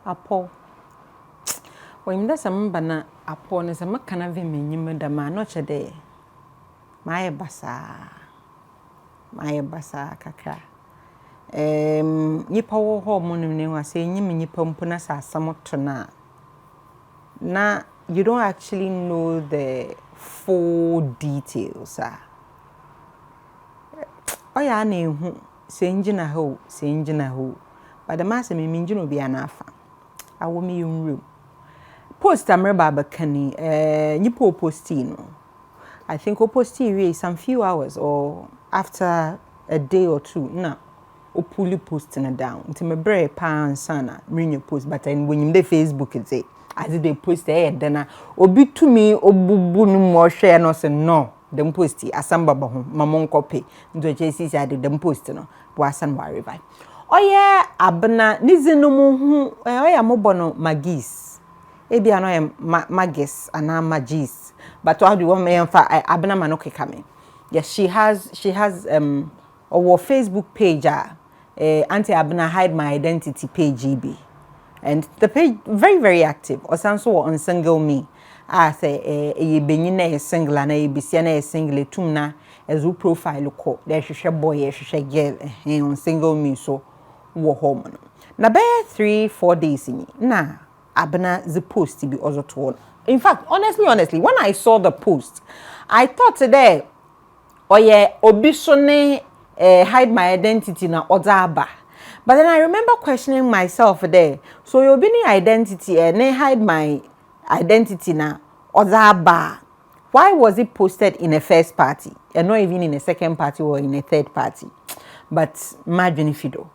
Apo. When there's some banana upon is a macana vim, the man not a day. My basa kakra. Nipa wo hormone ne wa say nyim nipa mpuna sa samotona. Na you don't actually know the full details. Oya na ehu se njina ho. But the master me njino bi anafa. Awo me yumru. Post amreba bakani nipa posti no. I think posti we some few hours or after a day or two na opuli post na down. Nti me brɛ pa ansana mrinyo post but when you dey Facebook it as they post then na obi tumi obubu no mo hwɛ no se no dem posti asamba ba ho mamon copy ndo chesi say dem post no bo asan wa revive. Oye Abena nizinu mu hu oya mobono magis ebi ano ye magis ana magis but how do you want me Abena Mano Kekame. Yes, she has our Facebook page Auntie Abena hide my identity page GB. And the page very very active. Osanso on single me. I say e benyina single na e bisia na single tumna ezu profile ko. There she boy she girl on single me so wo home. Na be 3-4 days in na Abena the post be also to. In fact, honestly, when I saw the post, I thought today, oh yeah, obisone hide my identity na odaba. But then I remember questioning myself there. So you be identity and hide my identity na odaba. Why was it posted in a first party and not even in a second party or in a third party? But imagine if you do.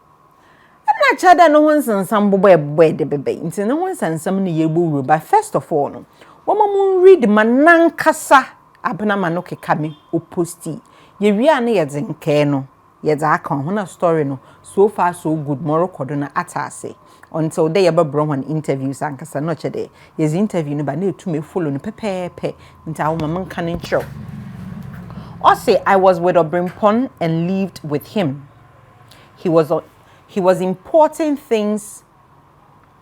Na chada no one san some boy de bebe. Nti no one san some ni yebu but first of all no. Woman read manankasa Abena Mano Kekame o posti. Ye wi ana ye dzenke no. Ye za aka ho na story no. So far so good moro kodo na atase. Until they ever brought one interviews ankasa no chede. Yes interview no ba na etume follow no pepepe. Nti awo mama nka ne nkyerɛw. Or say I was with Obrimpon and lived with him. He was importing things.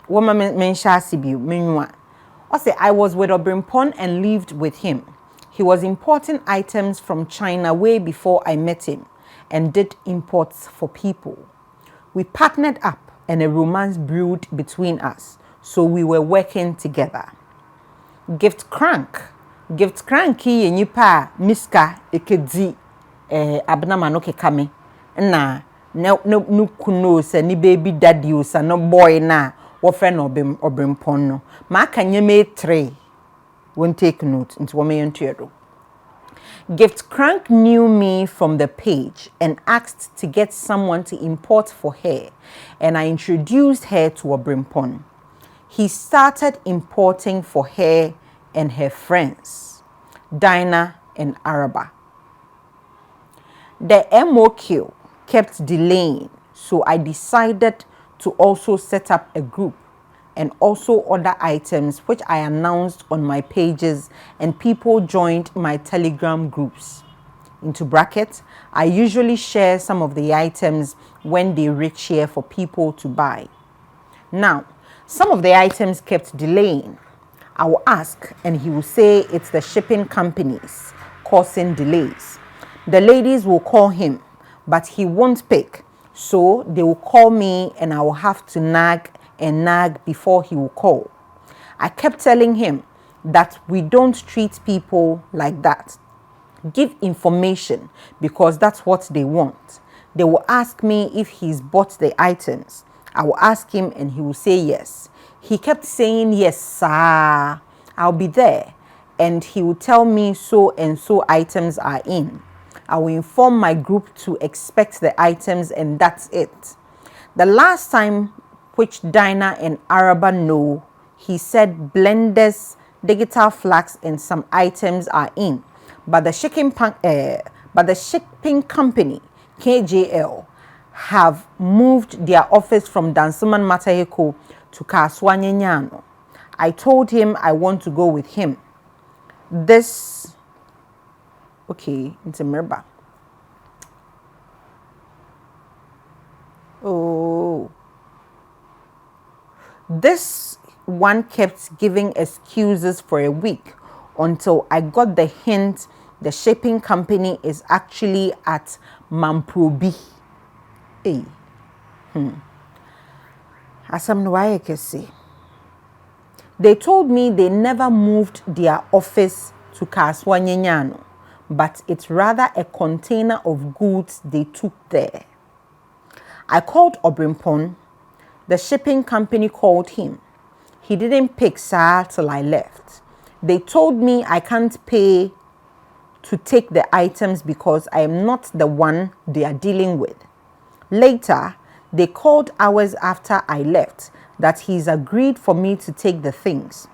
Woman mensha sibiu menwa. I say I was with Obrimpon and lived with him. He was importing items from China way before I met him and did imports for people. We partnered up and a romance brewed between us. So we were working together. Gift cranky nipa miska ekedi Abena Mano Kekame na no kuno se ni baby daddy o sa no boy na wo friend Obrimpon no ma kanye me 3 won't take note into wo me yentuedo. Gift Crank knew me from the page and asked to get someone to import for her, and I introduced her to Obrimpon. He started importing for her and her friends, Dinah and Araba. The MOQ kept delaying, so I decided to also set up a group and also order items which I announced on my pages, and people joined my Telegram groups. Into brackets, I usually share some of the items when they reach here for people to buy. Now, some of the items kept delaying. I will ask and he will say it's the shipping companies causing delays. The ladies will call him, but he won't pick. So they will call me and I will have to nag before he will call. I kept telling him that we don't treat people like that. Give information because that's what they want. They will ask me if he's bought the items. I will ask him and he will say yes. He kept saying yes, sir. I'll be there. And he will tell me so and so items are in. I will inform my group to expect the items and that's it. The last time which Dinah and Araba know, he said blenders, digital flags and some items are in. But the shipping company, KJL, have moved their office from Dansoman Mataheko to Kaswanyanyano. I told him I want to go with him. This, okay, it's a merba. Oh. This one kept giving excuses for a week until I got the hint the shipping company is actually at Mamprobi. Hey. Asam no waye kese. They told me they never moved their office to Kaswanyanyano, but it's rather a container of goods they took there. I called Obrimpon. The shipping company called him. He didn't pick sir till I left. They told me I can't pay to take the items because I am not the one they are dealing with. Later, they called hours after I left that he's agreed for me to take the things.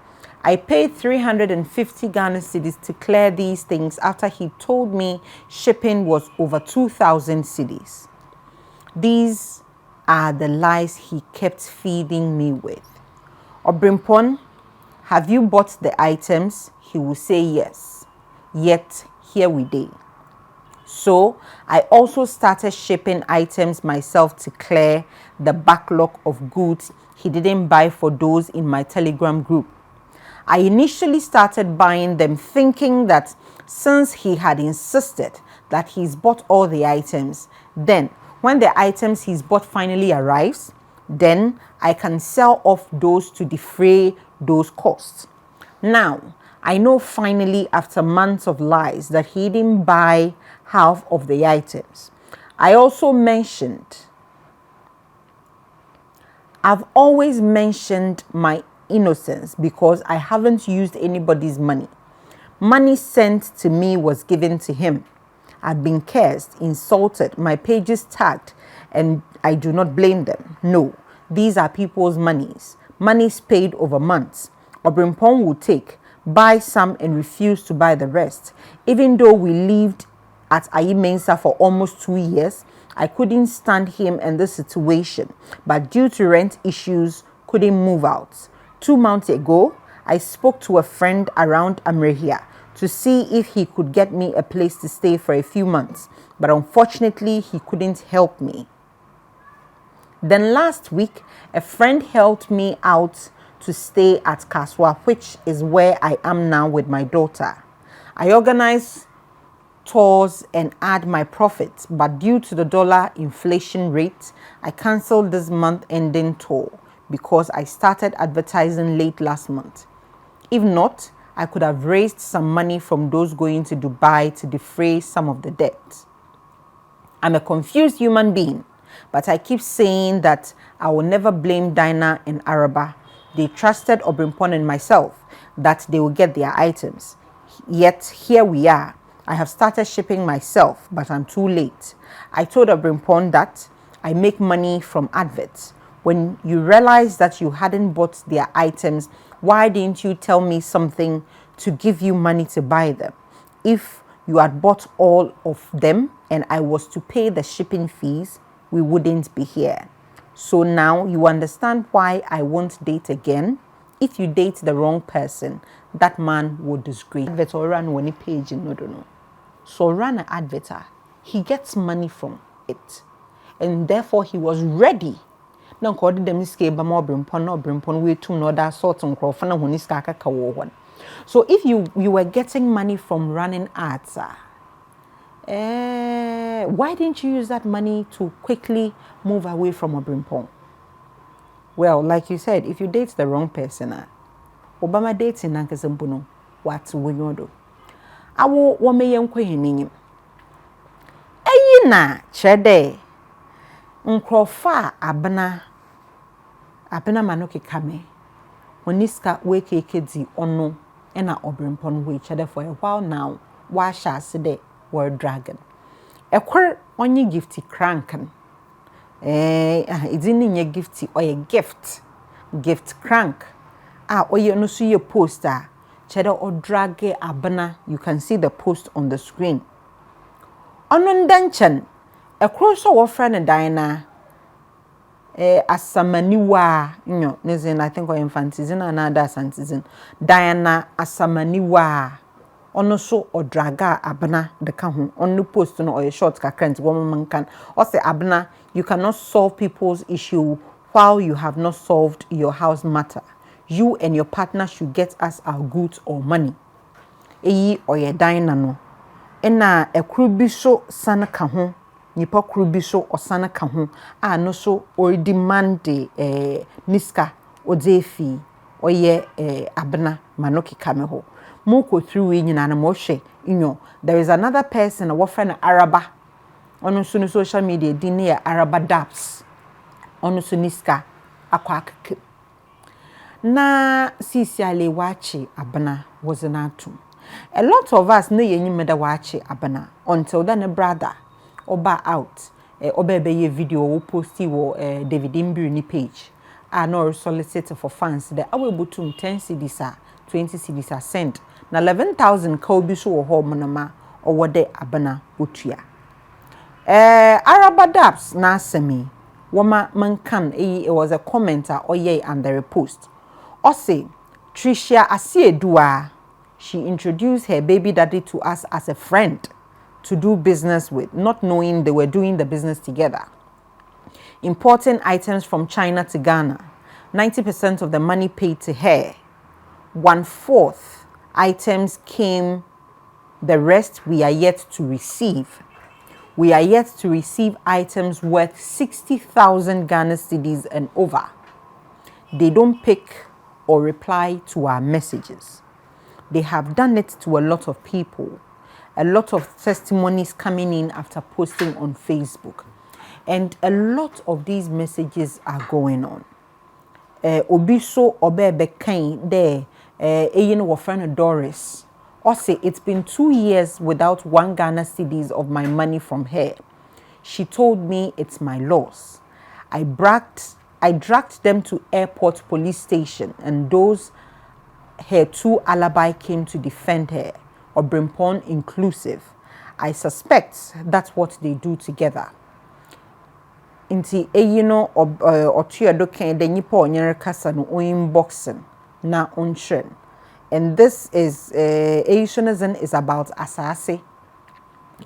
I paid 350 Ghana cedis to clear these things after he told me shipping was over 2,000 cedis. These are the lies he kept feeding me with. Obrimpon, have you bought the items? He will say yes. Yet, here we dey. So, I also started shipping items myself to clear the backlog of goods he didn't buy for those in my Telegram group. I initially started buying them thinking that since he had insisted that he's bought all the items, then when the items he's bought finally arrives, then I can sell off those to defray those costs. Now, I know finally after months of lies that he didn't buy half of the items. I've always mentioned my innocence because I haven't used anybody's money. Money sent to me was given to him. I've been cursed, insulted, my pages tagged, and I do not blame them. No, these are people's monies. Monies paid over months. Obrimpon will take, buy some and refuse to buy the rest. Even though we lived at Ayi Mensa for almost 2 years, I couldn't stand him and the situation, but due to rent issues, couldn't move out. 2 months ago, I spoke to a friend around Amrehia to see if he could get me a place to stay for a few months, but unfortunately, he couldn't help me. Then last week, a friend helped me out to stay at Kaswa, which is where I am now with my daughter. I organize tours and add my profits, but due to the dollar inflation rate, I canceled this month ending tour because I started advertising late last month. If not, I could have raised some money from those going to Dubai to defray some of the debt. I'm a confused human being, but I keep saying that I will never blame Dinah and Araba. They trusted Obrimpon and myself that they will get their items. Yet here we are. I have started shipping myself, but I'm too late. I told Obrimpon that I make money from adverts. When you realized that you hadn't bought their items, why didn't you tell me something to give you money to buy them? If you had bought all of them and I was to pay the shipping fees, we wouldn't be here. So now you understand why I won't date again. If you date the wrong person, that man will disgrace. Advert or run one page in no. So run an advert, he gets money from it. And therefore he was ready. Now called them escape more brimpon way to know that sort of crofana when is kaka one. So if you were getting money from running ads, why didn't you use that money to quickly move away from Obrimpon? Well, like you said, if you date the wrong person, Obama dating Nankasampuno, what will you do? I will one may young queen. Na chede nkrofa Abena Mano Kekame Moniska weke kedi ono ena Obrimpon we chede for a while now. Why shall say word dragon? A queer only gifty cranken. It's in your gifty or a gift crank. Or you no see your poster. Cheddar or drage Abena. You can see the post on the screen. Onon danchan, a cross or friend and Diana, Asamaniwa, Nizin, I think, or infantizin, another santizin, Diana Asamaniwa, Onoso or Draga Abena, the Kahun, on the post or a short current woman can, or say Abena, you cannot solve people's issue while you have not solved your house matter. You and your partner should get us our goods or money. Eyi oye dan na no. Ena ekuru bi so sana ka ho. Nipa kuru bi so osana ka ho. A no so or demand niska odefi oye Abena Mano Kekame ho. Moko through nyina na mo hwe inyo. There is another person a friend Araba. Ono so no social media din ne Araba Daps. Ono so niska akwa akeke. Na sisiale wachi Abena was an atom. A lot of us know yenyi meda wachi Abena until then a brother oba out oba be video wo posti wo Deepening ni page no solicitor for fans the able to 10 cedis 20 cedis sent na 11,000 ka obi so wo ho monama owo de Abena otua Araba Daps na asemi woma mankan it was a commenter oye under a post or say Tricia Asiedua. She introduced her baby daddy to us as a friend to do business with, not knowing they were doing the business together. Importing items from China to Ghana. 90% of the money paid to her. 1/4 items came. The rest we are yet to receive. We are yet to receive items worth 60,000 Ghana cedis and over. They don't pick or reply to our messages. They have done it to a lot of people. A lot of testimonies coming in after posting on Facebook. And a lot of these messages are going on. Obiso obebe kain there, wa friend Doris. Also, it's been 2 years without 1 Ghana cedis of my money from her. She told me it's my loss. I dragged them to airport police station, and those her 2 alibi came to defend her, or Brimpon inclusive. I suspect that's what they do together. Inti otuado ken de nipa onyere kasa no inboxing na onhwen. And this is Accusations is about asase.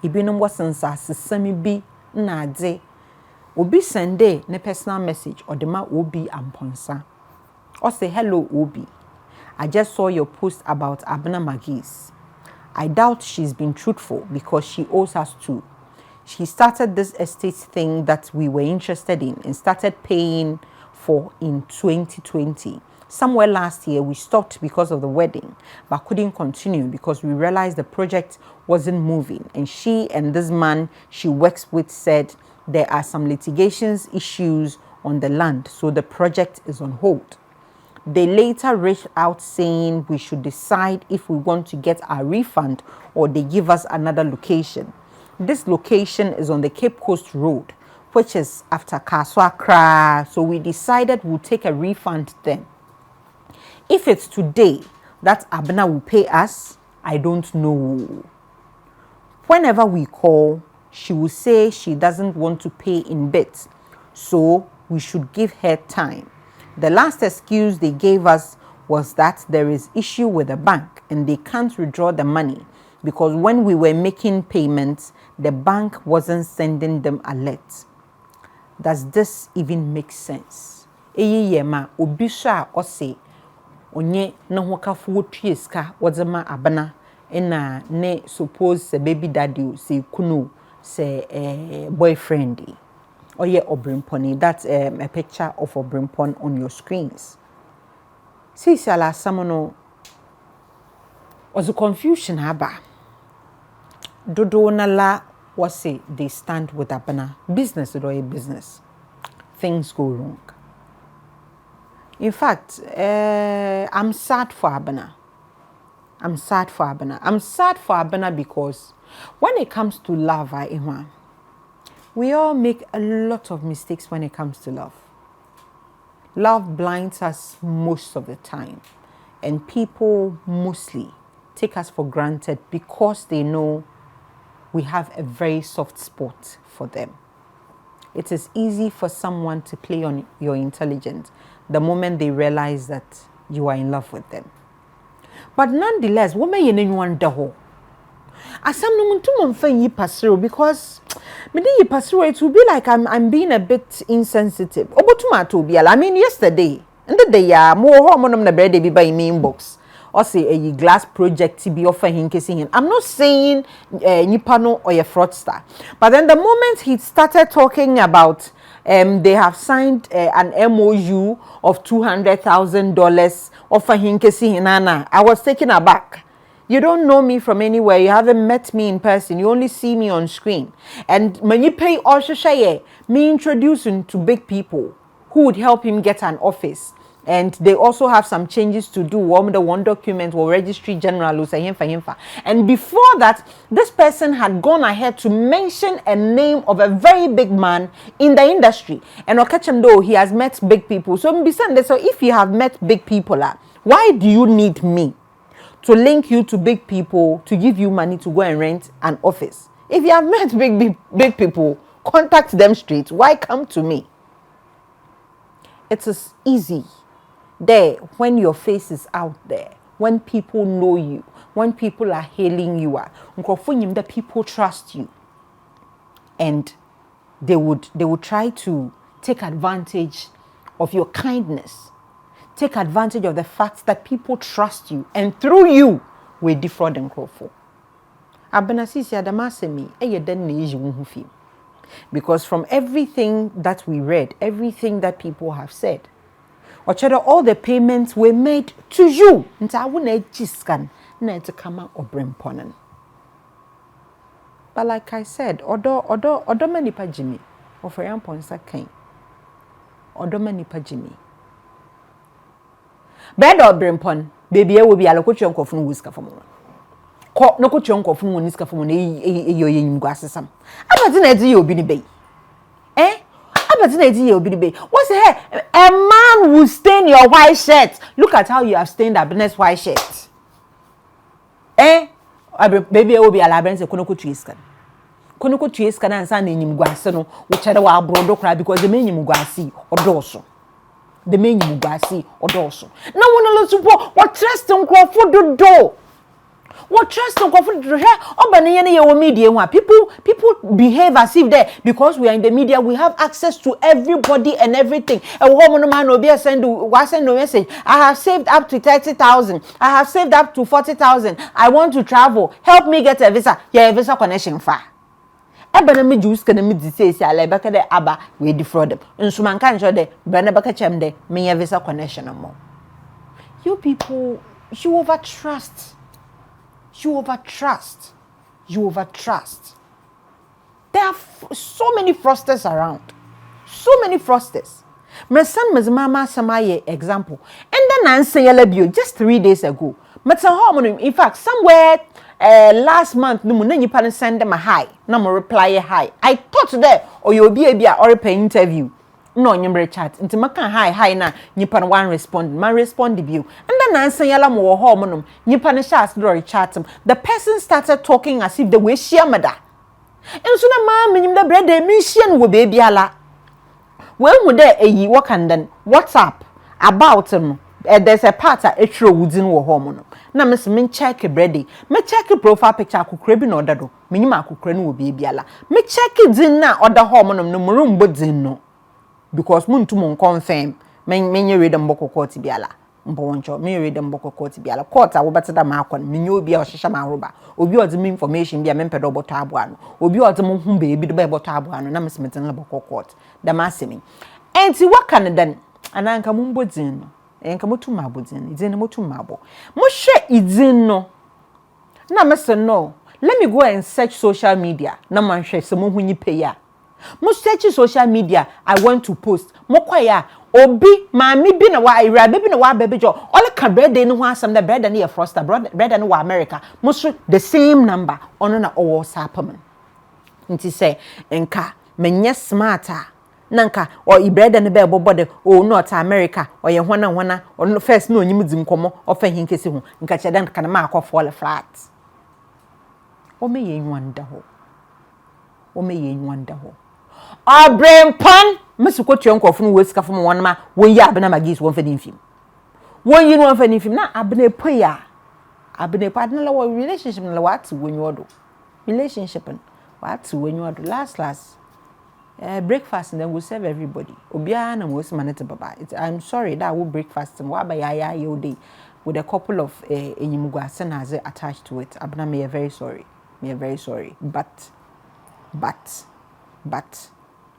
Ibinum wasensa sesami bi na ade. Obi sende ne personal message or dema obi amponsa. Or say hello obi. I just saw your post about Abena Magis. I doubt she's been truthful because she owes us too. She started this estate thing that we were interested in and started paying for in 2020. Somewhere last year we stopped because of the wedding but couldn't continue because we realized the project wasn't moving, and she and this man she works with said there are some litigations issues on the land, so the project is on hold. They later reached out saying we should decide if we want to get our refund or they give us another location. This location is on the Cape Coast Road, which is after Kaswa, so we decided we'll take a refund then. If it's today that Abena will pay us, I don't know. Whenever we call, she will say she doesn't want to pay in bits, so we should give her time. The last excuse they gave us was that there is issue with the bank and they can't withdraw the money because when we were making payments, the bank wasn't sending them alerts. Does this even make sense? Yema obisha ose onye na hokafu wotue ska wozema Abena na ne suppose se baby daddy se kunu se boyfriend. Or yeah, Brimpon. That's a picture of Brimpon on your screens. See, Sala Samono was a confusion, haba. Dodo Nala was say they stand with Abena. Business or a business. Things go wrong. In fact, I'm sad for Abena. I'm sad for Abena because when it comes to love, we all make a lot of mistakes when it comes to love. Love blinds us most of the time, and people mostly take us for granted because they know we have a very soft spot for them. It is easy for someone to play on your intelligence the moment they realize that you are in love with them. But nonetheless, what may anyone do? Asam no muntu mfa yi pasero because Me dey pursue it will be like I'm being a bit insensitive. Obotuma to be I mean yesterday. And the day ya mo hormonum na bread be by me inbox. Or say a glass project to be offering him kissing. I'm not saying Nipano or a fraudster. But then the moment he started talking about they have signed an MOU of $200,000 offering him kissing Nana, I was taken aback. You don't know me from anywhere. You haven't met me in person. You only see me on screen. And when you pay Oshishaye, me introducing to big people who would help him get an office. And they also have some changes to do. The one document or registry general. And before that, this person had gone ahead to mention a name of a very big man in the industry. And Okachem though, he has met big people. So if you have met big people, why do you need me to link you to big people to give you money to go and rent an office? If you have met big people, contact them straight. Why come to me? It is easy there when your face is out there, when people know you, when people are hailing you. The people trust you, and they would try to take advantage of your kindness. Take advantage of the fact that people trust you, and through you, we defraud and crawl for. Abena sisi adamasemi den neji wuhufi. Because from everything that we read, everything that people have said, all the payments were made to you. Nta wuna jiskan na ete kama obremponen. But like I said, odo manipa Jimmy, offer yamponsa kain. Odo manipa Jimmy. Bed or brimpon, baby, I will be a location of whisker for more. No coachon of whisker for your glasses. I'm not an idea you'll be the bay. Eh? I'm not an idea you'll be the bay. What's the hair? A man will stain your white shirt. Look at how you have stained Abena's white shirt. Eh? Baby, I will be a labyrinth of Konoko Triscan. Konoko Triscan and San in Guasano, which I will broad cry because the menu Guasi or Dorso. The menu Mugasi or Dorso. No one will support what trust on Crawford the door. What trust on Crawford the hair? Oh, but media people behave as if they, because we are in the media, we have access to everybody and everything. A woman man will be send no message. I have saved up to 30,000. I have saved up to 40,000. I want to travel. Help me get a visa. Yeah, a visa connection far. Abena me juice can me say ala baka de aba we defraud them. Nsuman kan sure de bana baka chem de me visa connection mo. You people, you overtrust. You overtrust. You overtrust. There are so many fraudsters around. So many fraudsters. My son, my mama, samaye example. And then I say just 3 days ago. In fact, somewhere last month, no money you send them a hi. No more reply a hi. I thought there or you'll be a or pay interview. No number chat. Into maka hi na nipan one respond. Man respond the view. And then I say yala mo hormonum. Nipan shas do chat. The person started talking as if the way she amada. And so na ma minim the bread the mission wo baby ala. When would there a work and then WhatsApp about there's a part a true within wo hormonum. Na miss min check bready. Me check profile picture ku krebi no dado. Minima ku krenu wo baby ala. Me check din na other hormonum no murum bodin no. Because muntu mon confirm menye read them boko court biala mboncho me read them boko court biala court a wo beteda ma akon menye obi a ohhehya ma roba obi odze information bia mempedo boto aboa no obi odze mo hu be bi de boto aboa no na mesmeten le boko court da ma asemi enti waka ne den ananka mumbodin no enka motu ma bodin idin motu ma abo mo hwe idin no na mese no let me go and search social media na man hwe se mo hu nyipe ya. Most search social media I want to post. Mokwaya obi maami bi na wa ira baby na wa baby jo. All ka bread dey no ho asem the bread na e froster bread na wa America. Most the same number ono na o WhatsApp man. Nti say enka menye smarter. Nanka or bread na be bobode o North America or ye hwana or first no nyim di nkomo ofa hinkesi ho. Nka cheda nka na ma akofo flat. O me ye nwanda ho. O me ye nwanda ho. Abrempan mesuko twenko funu wesika funu wonma won ya Abena magis won fedin film won yi no won fedin film na Abena poya Abena partner la relationship na what won yodo relationship What's when you are last breakfast and then we'll serve everybody. Obiana was manete baba. I'm sorry that will breakfast and why by ya day with a couple of enyimugwasen as attached to it. Abena, me very sorry. Me very sorry. But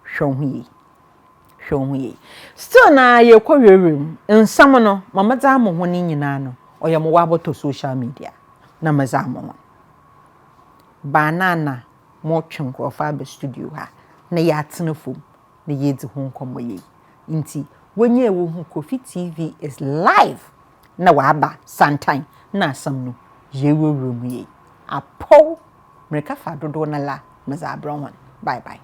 show me. Still na ye kwa room in some no mama zamo ho ni nyina no oyamo wabo to social media na mazamo banana mo twinko fa be studio ha na ya tena fom na ye di ho nkomo ye nti wonye wo hu KOFI TV is live na waba sometime na asam no ye wo room ye apo mreka fa dodo na la mazabron one bye